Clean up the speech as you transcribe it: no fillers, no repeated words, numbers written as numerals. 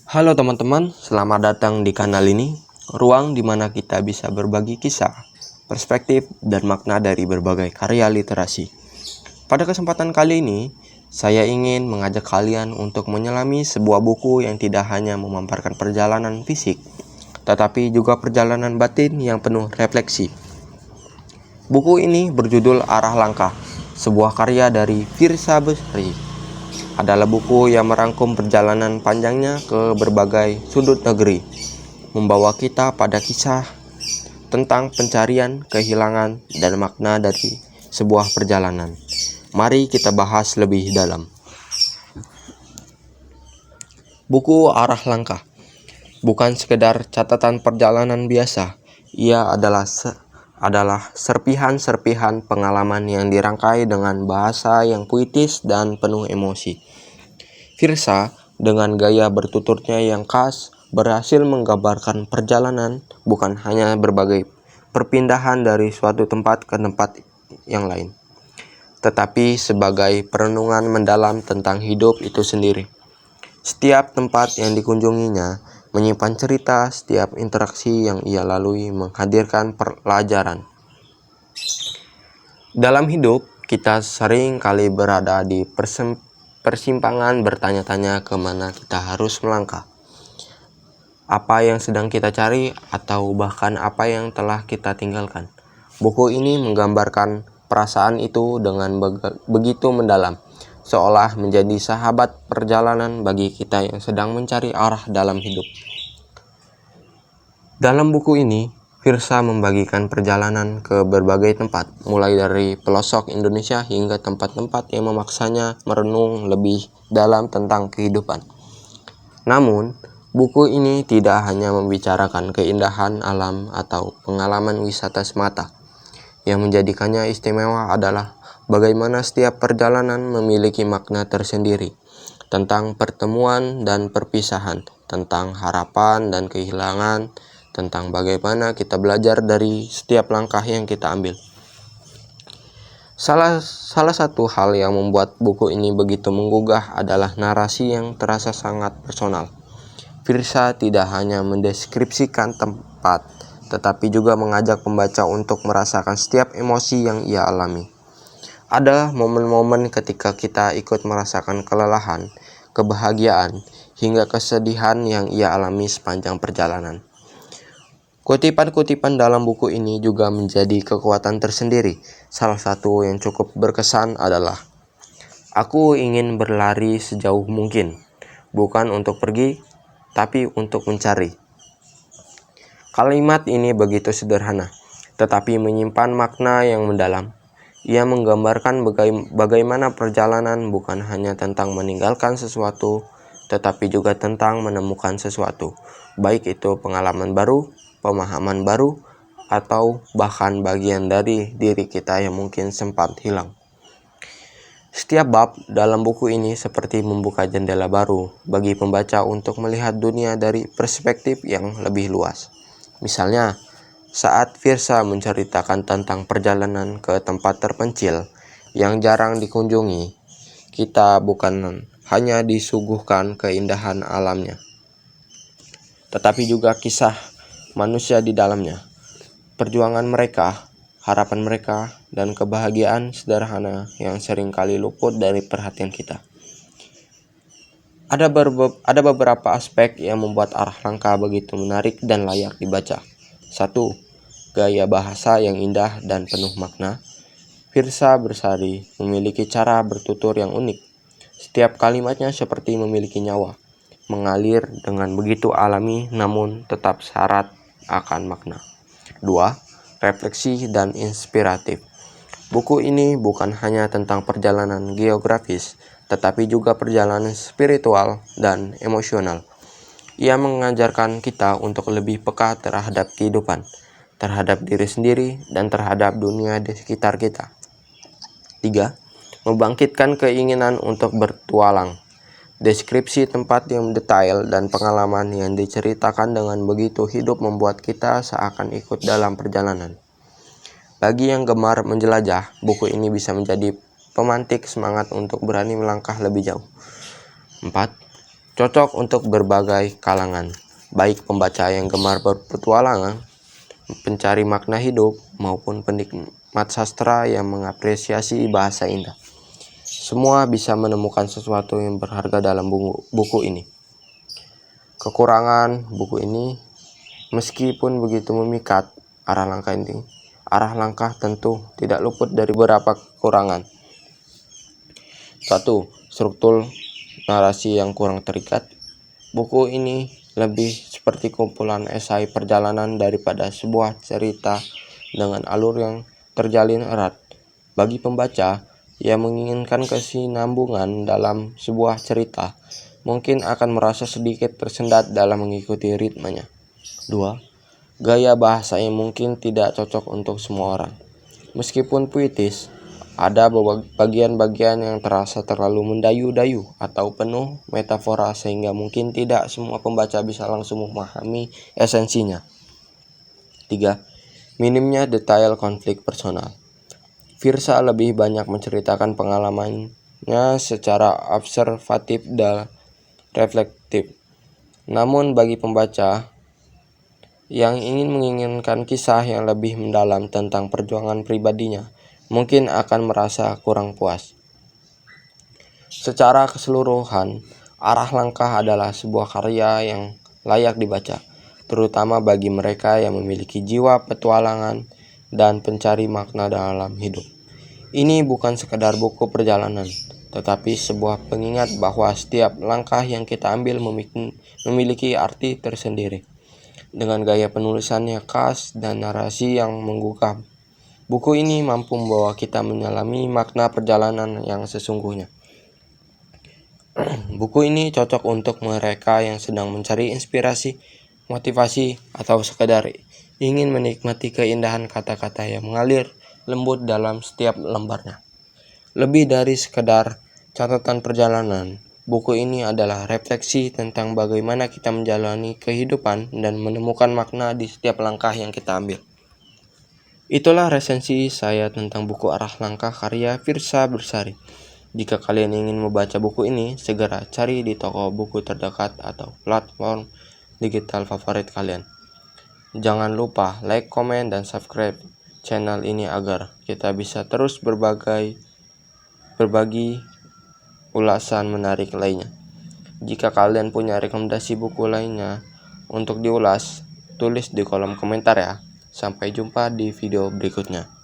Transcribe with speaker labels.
Speaker 1: Halo teman-teman, selamat datang di kanal ini, ruang di mana kita bisa berbagi kisah, perspektif, dan makna dari berbagai karya literasi. Pada kesempatan kali ini, saya ingin mengajak kalian untuk menyelami sebuah buku yang tidak hanya memaparkan perjalanan fisik, tetapi juga perjalanan batin yang penuh refleksi. Buku ini berjudul Arah Langkah, sebuah karya dari Firsa Besari. Adalah buku yang merangkum perjalanan panjangnya ke berbagai sudut negeri, membawa kita pada kisah tentang pencarian, kehilangan, dan makna dari sebuah perjalanan. Mari kita bahas lebih dalam. Buku Arah Langkah bukan sekedar catatan perjalanan biasa. Ia adalah serpihan-serpihan pengalaman yang dirangkai dengan bahasa yang puitis dan penuh emosi. Firsa, dengan gaya bertuturnya yang khas, berhasil menggambarkan perjalanan bukan hanya berbagai perpindahan dari suatu tempat ke tempat yang lain, tetapi sebagai perenungan mendalam tentang hidup itu sendiri. Setiap tempat yang dikunjunginya menyimpan cerita, setiap interaksi yang ia lalui menghadirkan pelajaran. Dalam hidup, kita sering kali berada di persimpangan bertanya-tanya kemana kita harus melangkah. Apa yang sedang kita cari atau bahkan apa yang telah kita tinggalkan. Buku ini menggambarkan perasaan itu dengan begitu mendalam, seolah menjadi sahabat perjalanan bagi kita yang sedang mencari arah dalam hidup. Dalam buku ini, Firsa membagikan perjalanan ke berbagai tempat, mulai dari pelosok Indonesia hingga tempat-tempat yang memaksanya merenung lebih dalam tentang kehidupan. Namun, buku ini tidak hanya membicarakan keindahan alam atau pengalaman wisata semata. Yang menjadikannya istimewa adalah bagaimana setiap perjalanan memiliki makna tersendiri, tentang pertemuan dan perpisahan, tentang harapan dan kehilangan, tentang bagaimana kita belajar dari setiap langkah yang kita ambil. Salah satu hal yang membuat buku ini begitu menggugah adalah narasi yang terasa sangat personal. Firsa tidak hanya mendeskripsikan tempat, tetapi juga mengajak pembaca untuk merasakan setiap emosi yang ia alami. Ada momen-momen ketika kita ikut merasakan kelelahan, kebahagiaan, hingga kesedihan yang ia alami sepanjang perjalanan. Kutipan-kutipan dalam buku ini juga menjadi kekuatan tersendiri. Salah satu yang cukup berkesan adalah, "Aku ingin berlari sejauh mungkin, bukan untuk pergi, tapi untuk mencari." Kalimat ini begitu sederhana, tetapi menyimpan makna yang mendalam. Ia menggambarkan bagaimana perjalanan bukan hanya tentang meninggalkan sesuatu, tetapi juga tentang menemukan sesuatu, baik itu pengalaman baru, pemahaman baru, atau bahkan bagian dari diri kita yang mungkin sempat hilang. Setiap bab dalam buku ini seperti membuka jendela baru bagi pembaca untuk melihat dunia dari perspektif yang lebih luas. Misalnya, saat Firsa menceritakan tentang perjalanan ke tempat terpencil yang jarang dikunjungi, kita bukan hanya disuguhkan keindahan alamnya, tetapi juga kisah manusia di dalamnya, perjuangan mereka, harapan mereka, dan kebahagiaan sederhana yang seringkali luput dari perhatian kita. Ada beberapa aspek yang membuat Arah Langkah begitu menarik dan layak dibaca. 1. Gaya bahasa yang indah dan penuh makna. Firsa Besari memiliki cara bertutur yang unik. Setiap kalimatnya seperti memiliki nyawa, mengalir dengan begitu alami namun tetap syarat akan makna. 2. Refleksi dan inspiratif. Buku ini bukan hanya tentang perjalanan geografis, tetapi juga perjalanan spiritual dan emosional. Ia mengajarkan kita untuk lebih peka terhadap kehidupan, terhadap diri sendiri, dan terhadap dunia di sekitar kita. 3. Membangkitkan keinginan untuk bertualang. Deskripsi tempat yang detail dan pengalaman yang diceritakan dengan begitu hidup membuat kita seakan ikut dalam perjalanan. Bagi yang gemar menjelajah, buku ini bisa menjadi pemantik semangat untuk berani melangkah lebih jauh. 4. Cocok untuk berbagai kalangan, baik pembaca yang gemar berpetualangan, pencari makna hidup, maupun penikmat sastra yang mengapresiasi bahasa indah. Semua bisa menemukan sesuatu yang berharga dalam buku ini. Kekurangan buku ini, meskipun begitu memikat, arah langkah tentu tidak luput dari beberapa kekurangan. 1. Struktur narasi yang kurang terikat. Buku ini lebih seperti kumpulan esai perjalanan daripada sebuah cerita dengan alur yang terjalin erat. Bagi pembaca yang menginginkan kesinambungan dalam sebuah cerita, mungkin akan merasa sedikit tersendat dalam mengikuti ritmenya. 2. Gaya bahasa yang mungkin tidak cocok untuk semua orang. Meskipun puitis, ada bagian-bagian yang terasa terlalu mendayu-dayu atau penuh metafora sehingga mungkin tidak semua pembaca bisa langsung memahami esensinya. 3. Minimnya detail konflik personal. Firsa lebih banyak menceritakan pengalamannya secara observatif dan reflektif. Namun bagi pembaca yang menginginkan kisah yang lebih mendalam tentang perjuangan pribadinya, mungkin akan merasa kurang puas. Secara keseluruhan, Arah Langkah adalah sebuah karya yang layak dibaca, terutama bagi mereka yang memiliki jiwa petualangan dan pencari makna dalam hidup. Ini bukan sekedar buku perjalanan, tetapi sebuah pengingat bahwa setiap langkah yang kita ambil memiliki arti tersendiri. Dengan gaya penulisan yang khas dan narasi yang menggugah, buku ini mampu membawa kita menyelami makna perjalanan yang sesungguhnya. Buku ini cocok untuk mereka yang sedang mencari inspirasi, motivasi, atau sekedar ingin menikmati keindahan kata-kata yang mengalir lembut dalam setiap lembarnya. Lebih dari sekedar catatan perjalanan, buku ini adalah refleksi tentang bagaimana kita menjalani kehidupan dan menemukan makna di setiap langkah yang kita ambil. Itulah resensi saya tentang buku Arah Langkah karya Firsa Bersari. Jika kalian ingin membaca buku ini, segera cari di toko buku terdekat atau platform digital favorit kalian. Jangan lupa like, komen, dan subscribe channel ini agar kita bisa terus berbagi ulasan menarik lainnya. Jika kalian punya rekomendasi buku lainnya untuk diulas, tulis di kolom komentar ya. Sampai jumpa di video berikutnya.